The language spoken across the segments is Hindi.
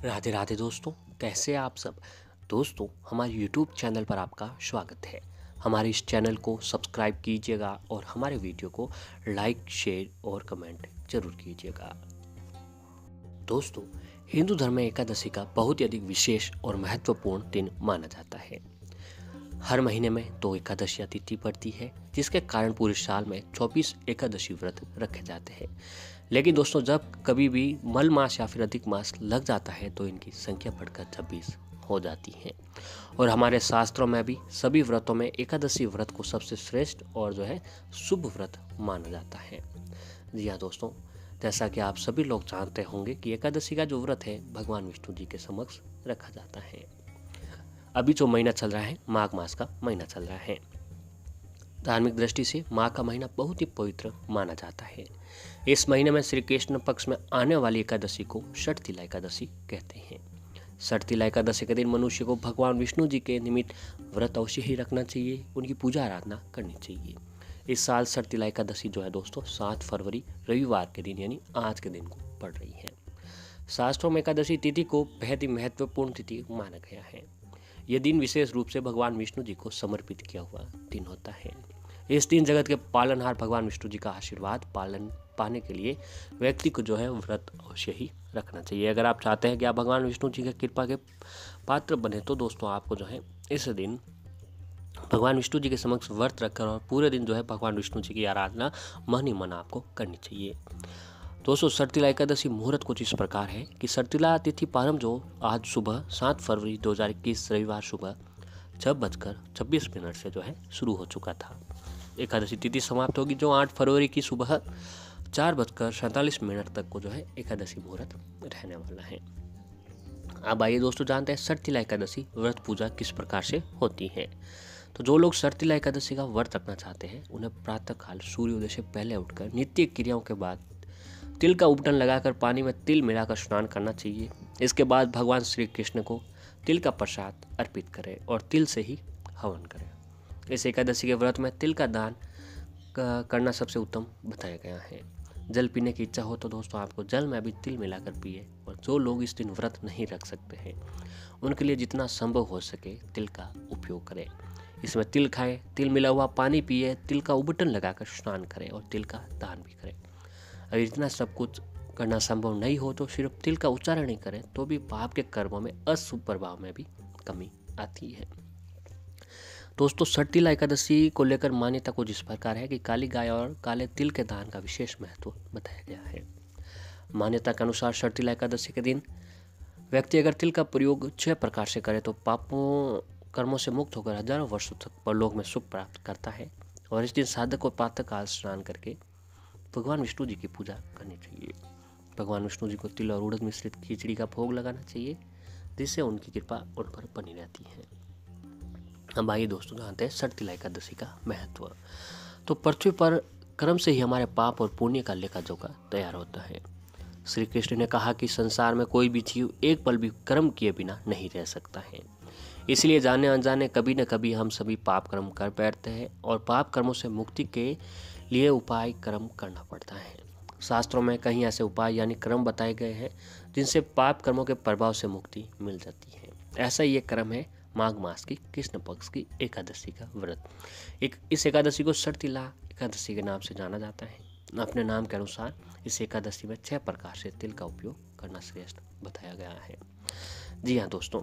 राधे राधे दोस्तों, कैसे आप सब। दोस्तों, हमारे YouTube चैनल पर आपका स्वागत है। हमारे इस चैनल को सब्सक्राइब कीजिएगा और हमारे वीडियो को लाइक, शेयर और कमेंट जरूर कीजिएगा। दोस्तों, हिंदू धर्म में एकादशी का बहुत ही अधिक विशेष और महत्वपूर्ण दिन माना जाता है। हर महीने में 2 एकादशियाँ तिथि पड़ती है, जिसके कारण पूरे साल में 24 एकादशी व्रत रखे जाते हैं। लेकिन दोस्तों, जब कभी भी मल मास या फिर अधिक मास लग जाता है तो इनकी संख्या बढ़कर 26 हो जाती है। और हमारे शास्त्रों में भी सभी व्रतों में एकादशी व्रत को सबसे श्रेष्ठ और शुभ व्रत माना जाता है। जी हाँ दोस्तों, जैसा कि आप सभी लोग जानते होंगे कि एकादशी का जो व्रत है भगवान विष्णु जी के समक्ष रखा जाता है। अभी जो महीना चल रहा है, माघ मास का महीना चल रहा है। धार्मिक दृष्टि से माघ का महीना बहुत ही पवित्र माना जाता है। इस महीने में श्री कृष्ण पक्ष में आने वाली एकादशी को षटतिला एकादशी कहते हैं। षटतिला एकादशी के दिन मनुष्य को भगवान विष्णु जी के निमित्त व्रत अवश्य ही रखना चाहिए, उनकी पूजा आराधना करनी चाहिए। इस साल षटतिला एकादशी जो है दोस्तों 7 फरवरी रविवार के दिन यानी आज के दिन को पड़ रही है। शास्त्रों में एकादशी तिथि को बेहद ही महत्वपूर्ण तिथि माना गया है। यह दिन विशेष रूप से भगवान विष्णु जी को समर्पित किया हुआ दिन होता है। इस दिन जगत के पालनहार भगवान विष्णु जी का आशीर्वाद पाने के लिए व्यक्ति को व्रत अवश्य ही रखना चाहिए। अगर आप चाहते हैं कि आप भगवान विष्णु जी की कृपा के पात्र बने तो दोस्तों आपको इस दिन भगवान विष्णु जी के समक्ष व्रत रखकर और पूरे दिन भगवान विष्णु जी की आराधना मन ही मन आपको करनी चाहिए। दोस्तों, षटतिला एकादशी मुहूर्त कुछ इस प्रकार है कि षटतिला तिथि प्रारंभ जो आज सुबह 7 फरवरी 2021 रविवार सुबह 6:26 से शुरू हो चुका था। एकादशी तिथि समाप्त होगी जो 8 फरवरी की सुबह 4:47 तक को एकादशी मुहूर्त रहने वाला है। अब आइए दोस्तों जानते हैं षटतिला एकादशी व्रत पूजा किस प्रकार से होती है। तो जो लोग षटतिला एकादशी का व्रत रखना चाहते हैं उन्हें प्रातःकाल सूर्योदय से पहले उठकर नित्य क्रियाओं के बाद तिल का उपटन लगाकर पानी में तिल मिलाकर स्नान करना चाहिए। इसके बाद भगवान श्री कृष्ण को तिल का प्रसाद अर्पित करें और तिल से ही हवन करें। इस एकादशी के व्रत में तिल का दान करना सबसे उत्तम बताया गया है। जल पीने की इच्छा हो तो दोस्तों आपको जल में भी तिल मिलाकर पिए। और जो लोग इस दिन व्रत नहीं रख सकते हैं उनके लिए जितना संभव हो सके तिल का उपयोग करें। इसमें तिल खाएं, तिल मिला हुआ पानी पिए, तिल का उबटन लगाकर स्नान करें और तिल का दान भी करें। अगर इतना सब कुछ करना संभव नहीं हो तो सिर्फ तिल का उच्चारण ही करें तो भी पाप के कर्मों में अशुभ प्रभाव में भी कमी आती है। दोस्तों, षटतिला एकादशी को लेकर मान्यता कुछ इस प्रकार है कि काली गाय और काले तिल के दान का विशेष महत्व बताया गया है। मान्यता के अनुसार षटतिला एकादशी के दिन व्यक्ति अगर तिल का प्रयोग 6 प्रकार से करे तो पापों कर्मों से मुक्त होकर हजारों वर्षों तक परलोक में सुख प्राप्त करता है। और इस दिन साधक को प्रातःकाल स्नान करके भगवान विष्णु जी की पूजा करनी चाहिए। भगवान विष्णु जी को तिल और उड़द मिश्रित खिचड़ी का भोग लगाना चाहिए, जिससे उनकी कृपा उन पर बनी रहती है। अब आइए दोस्तों जानते हैं षटतिला एकादशी का महत्व। तो पृथ्वी पर कर्म से ही हमारे पाप और पुण्य का लेखा जोखा तैयार होता है। श्री कृष्ण ने कहा कि संसार में कोई भी जीव एक पल भी कर्म किए बिना नहीं रह सकता है। इसलिए जाने अनजाने कभी न कभी हम सभी पाप कर्म कर बैठते हैं और पाप कर्मों से मुक्ति के लिए उपाय कर्म करना पड़ता है। शास्त्रों में कहीं ऐसे उपाय यानी कर्म बताए गए हैं जिनसे पाप कर्मों के प्रभाव से मुक्ति मिल जाती है। ऐसा ही एक कर्म है माघ मास की कृष्ण पक्ष की एकादशी का व्रत। इस एकादशी को षटतिला एकादशी के नाम से जाना जाता है। अपने नाम के अनुसार इस एकादशी में 6 प्रकार से तिल का उपयोग करना श्रेष्ठ बताया गया है। जी हाँ दोस्तों,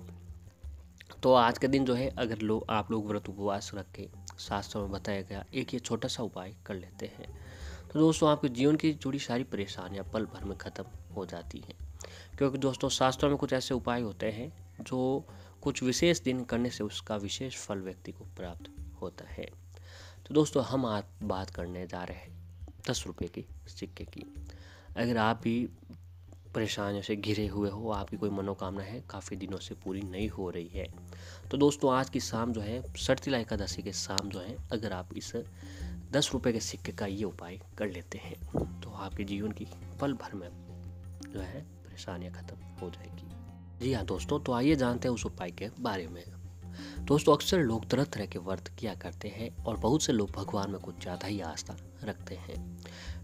तो आज के दिन अगर आप लोग व्रत उपवास रख के शास्त्रों में बताया गया एक ये छोटा सा उपाय कर लेते हैं तो दोस्तों आपके जीवन की जुड़ी सारी परेशानियां पल भर में ख़त्म हो जाती हैं। क्योंकि दोस्तों शास्त्रों में कुछ ऐसे उपाय होते हैं जो कुछ विशेष दिन करने से उसका विशेष फल व्यक्ति को प्राप्त होता है। तो दोस्तों हम आज बात करने जा रहे हैं 10 रुपये के सिक्के की। अगर आप भी परेशानियों से घिरे हुए हो, आपकी कोई मनोकामना है काफ़ी दिनों से पूरी नहीं हो रही है, तो दोस्तों आज की शाम षटतिला एकादशी के शाम अगर आप इस 10 रुपये के सिक्के का ये उपाय कर लेते हैं तो आपके जीवन की पल भर में परेशानियां खत्म हो जाएगी। जी हाँ दोस्तों, तो आइए जानते हैं उस उपाय के बारे में। दोस्तों अक्सर लोग तरह तरह के व्रत किया करते हैं और बहुत से लोग भगवान में कुछ ज़्यादा ही आस्था रखते हैं।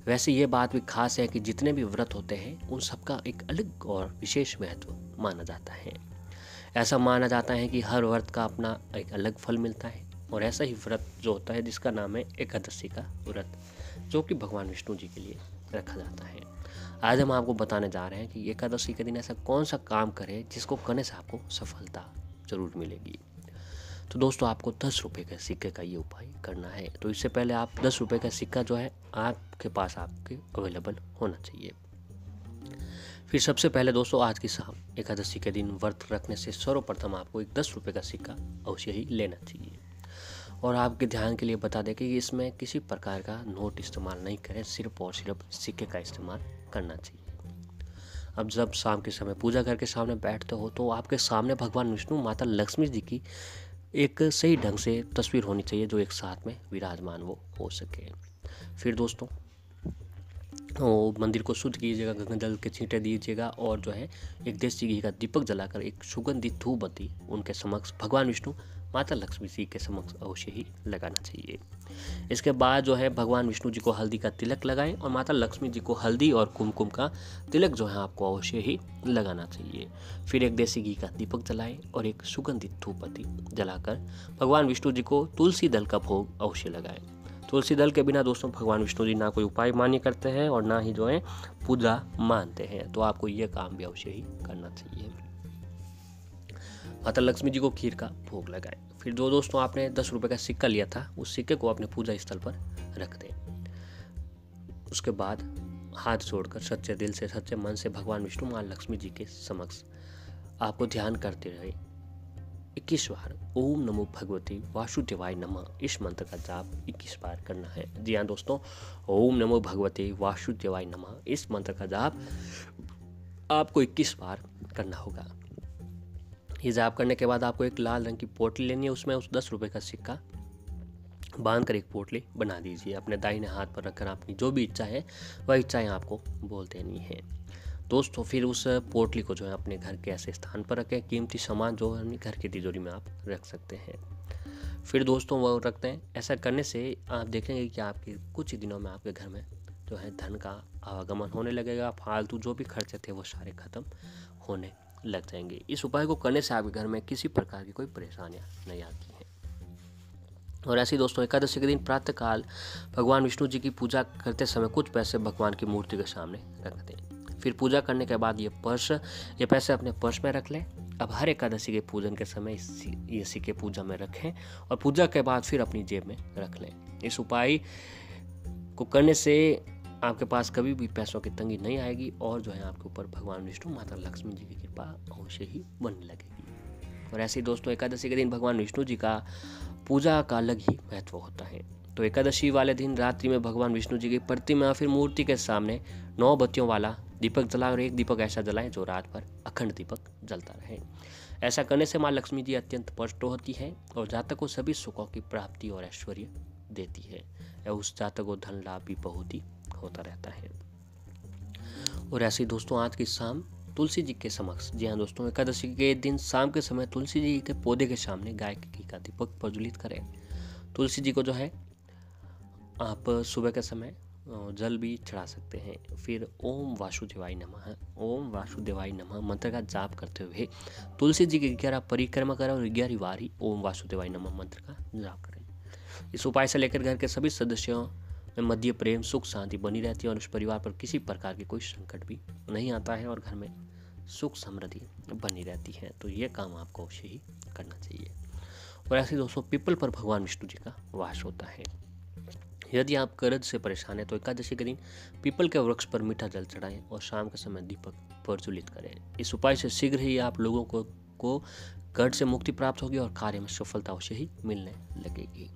वैसे ये बात भी खास है कि जितने भी व्रत होते हैं उन सबका एक अलग और विशेष महत्व माना जाता है। ऐसा माना जाता है कि हर व्रत का अपना एक अलग फल मिलता है, और ऐसा ही व्रत जो होता है जिसका नाम है एकादशी का व्रत, जो कि भगवान विष्णु जी के लिए रखा जाता है। आज हम आपको बताने जा रहे हैं कि एकादशी के दिन ऐसा कौन सा काम करें जिसको करने से आपको सफलता जरूर मिलेगी। तो दोस्तों, आपको 10 रुपये के सिक्के का ये उपाय करना है। तो इससे पहले आप 10 रुपये का सिक्का जो है आपके पास आपके अवेलेबल होना चाहिए। फिर सबसे पहले दोस्तों, आज की शाम एकादशी के दिन व्रत रखने से सर्वप्रथम आपको एक 10 रुपये का सिक्का अवश्य ही लेना चाहिए। और आपके ध्यान के लिए बता दें कि इसमें किसी प्रकार का नोट इस्तेमाल नहीं करें, सिर्फ और सिर्फ सिक्के का इस्तेमाल करना चाहिए। अब जब शाम के समय पूजा घर के सामने बैठते हो तो आपके सामने भगवान विष्णु, माता लक्ष्मी जी की एक सही ढंग से तस्वीर होनी चाहिए, जो एक साथ में विराजमान वो हो सके। फिर दोस्तों, मंदिर को शुद्ध कीजिएगा, गंगा जल के छींटे दीजिएगा, और जो है एक देसी घी का दीपक जलाकर एक सुगंधित धूप बत्ती उनके समक्ष, भगवान विष्णु, माता लक्ष्मी जी के समक्ष अवश्य ही लगाना चाहिए। इसके बाद जो है भगवान विष्णु जी को हल्दी का तिलक लगाएं, और माता लक्ष्मी जी को हल्दी और कुमकुम का तिलक जो है आपको अवश्य ही लगाना चाहिए। फिर एक देसी घी का दीपक जलाएं और एक सुगंधित धूप बत्ती जलाकर भगवान विष्णु जी को तुलसी दल का भोग अवश्य लगाएं। तुलसी दल के बिना दोस्तों भगवान विष्णु जी ना कोई उपाय मान्य करते हैं और ना ही जो है पूजा मानते हैं, तो आपको ये काम भी अवश्य ही करना चाहिए। माता लक्ष्मी जी को खीर का भोग लगाएं। फिर जो दोस्तों आपने 10 रुपये का सिक्का लिया था, उस सिक्के को अपने पूजा स्थल पर रख दें। उसके बाद हाथ जोड़कर सच्चे दिल से, सच्चे मन से भगवान विष्णु, माँ लक्ष्मी जी के समक्ष आपको ध्यान करते रहे 21 बार ओम नमो भगवते वासुदेवाय नमः, इस मंत्र का जाप 21 बार करना है। जी हाँ दोस्तों, ओम नमो भगवते वासुदेवाय नमः, इस मंत्र का जाप आपको 21 बार करना होगा। ये जाप करने के बाद आपको एक लाल रंग की पोटली लेनी है, उसमें उस 10 रुपये का सिक्का बांधकर एक पोटली बना दीजिए। अपने दाहिने हाथ पर रखकर अपनी जो भी इच्छा है वह इच्छाएं आपको बोल देनी है। दोस्तों, फिर उस पोटली को जो है अपने घर के ऐसे स्थान पर रखें, कीमती सामान जो है अपने घर की तिजोरी में आप रख सकते हैं। फिर दोस्तों वो रखते हैं, ऐसा करने से आप देखेंगे कि आपके कुछ ही दिनों में आपके घर में जो है धन का आवागमन होने लगेगा। फालतू जो भी खर्चे थे वो सारे खत्म होने लग जाएंगे। इस उपाय को करने से आपके घर में किसी प्रकार की कोई परेशानियां नहीं आती हैं। और ऐसे ही दोस्तों, एकादशी के दिन प्रातःकाल भगवान विष्णु जी की पूजा करते समय कुछ पैसे भगवान की मूर्ति के सामने रख दें। फिर पूजा करने के बाद ये पैसे अपने पर्स में रख लें। अब हर एकादशी के पूजन के समय ये सिक्के पूजा में रखें, और पूजा के बाद फिर अपनी जेब में रख लें। इस उपाय को करने से आपके पास कभी भी पैसों की तंगी नहीं आएगी, और जो है आपके ऊपर भगवान विष्णु, माता लक्ष्मी जी की कृपा अवश्य ही बनने लगेगी। और ऐसे ही दोस्तों, एकादशी के दिन भगवान विष्णु जी का पूजा का अलग ही महत्व होता है। तो एकादशी वाले दिन रात्रि में भगवान विष्णु जी की प्रतिमा फिर मूर्ति के सामने 9 बत्तियों वाला दीपक जलाएं, और एक दीपक ऐसा जलाएं जो रात भर अखंड दीपक जलता रहे। ऐसा करने से माँ लक्ष्मी जी अत्यंत प्रसन्न होती है और जातक को सभी सुखों की प्राप्ति और ऐश्वर्य देती है, या उस जातक को धन लाभ भी बहुत ही होता रहता है। और ऐसे ही दोस्तों, आज की शाम तुलसी जी के समक्ष, जी हाँ दोस्तों, एकादशी के दिन शाम के समय तुलसी जी के पौधे के सामने गाय के घी का दीपक प्रज्वलित करें। तुलसी जी को जो है आप सुबह के समय जल भी चढ़ा सकते हैं। फिर ओम वासुदेवाय नमः, ओम वासुदेवाय नमः मंत्र का जाप करते हुए तुलसी जी की 11 परिक्रमा करें और 11 बार ही ओम वासुदेवाय नमः मंत्र का जाप करें। इस उपाय से लेकर घर के सभी सदस्यों में मध्य प्रेम, सुख, शांति बनी रहती है, और उस परिवार पर किसी प्रकार की कोई संकट भी नहीं आता है, और घर में सुख समृद्धि बनी रहती है। तो ये काम आपको अवश्य ही करना चाहिए। और ऐसे दोस्तों, पीपल पर भगवान विष्णु जी का वास होता है। यदि आप कर्ज से परेशान हैं तो एकादशी के दिन पीपल के वृक्ष पर मीठा जल चढ़ाएं और शाम के समय दीपक प्रज्वलित करें। इस उपाय से शीघ्र ही आप लोगों को कर्ज से मुक्ति प्राप्त होगी और कार्य में सफलता अवश्य ही मिलने लगेगी।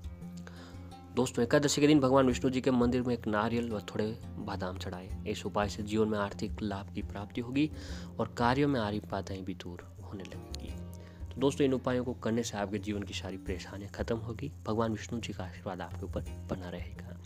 दोस्तों, एकादशी के दिन भगवान विष्णु जी के मंदिर में एक नारियल व थोड़े बादाम चढ़ाएं। इस उपाय से जीवन में आर्थिक लाभ की प्राप्ति होगी और कार्यों में आ रही बाधाएं भी दूर होने लगेंगी। तो दोस्तों, इन उपायों को करने से आपके जीवन की सारी परेशानियां खत्म होगी। भगवान विष्णु जी का आशीर्वाद आपके ऊपर बना रहेगा।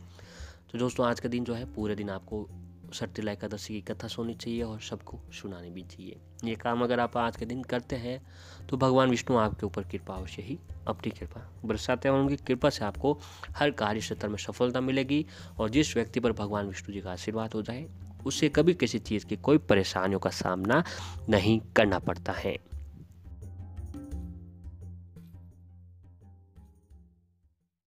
तो दोस्तों, आज का दिन जो है पूरे दिन आपको सर्तिला एकादशी की कथा सुननी चाहिए और सबको सुनानी भी चाहिए। ये काम अगर आप आज के दिन करते हैं तो भगवान विष्णु आपके ऊपर कृपा अवश्य ही अपनी कृपा बरसाते हैं और उनकी कृपा से आपको हर कार्य क्षेत्र में सफलता मिलेगी। और जिस व्यक्ति पर भगवान विष्णु जी का आशीर्वाद हो जाए, उससे कभी किसी चीज़ की कोई परेशानियों का सामना नहीं करना पड़ता है।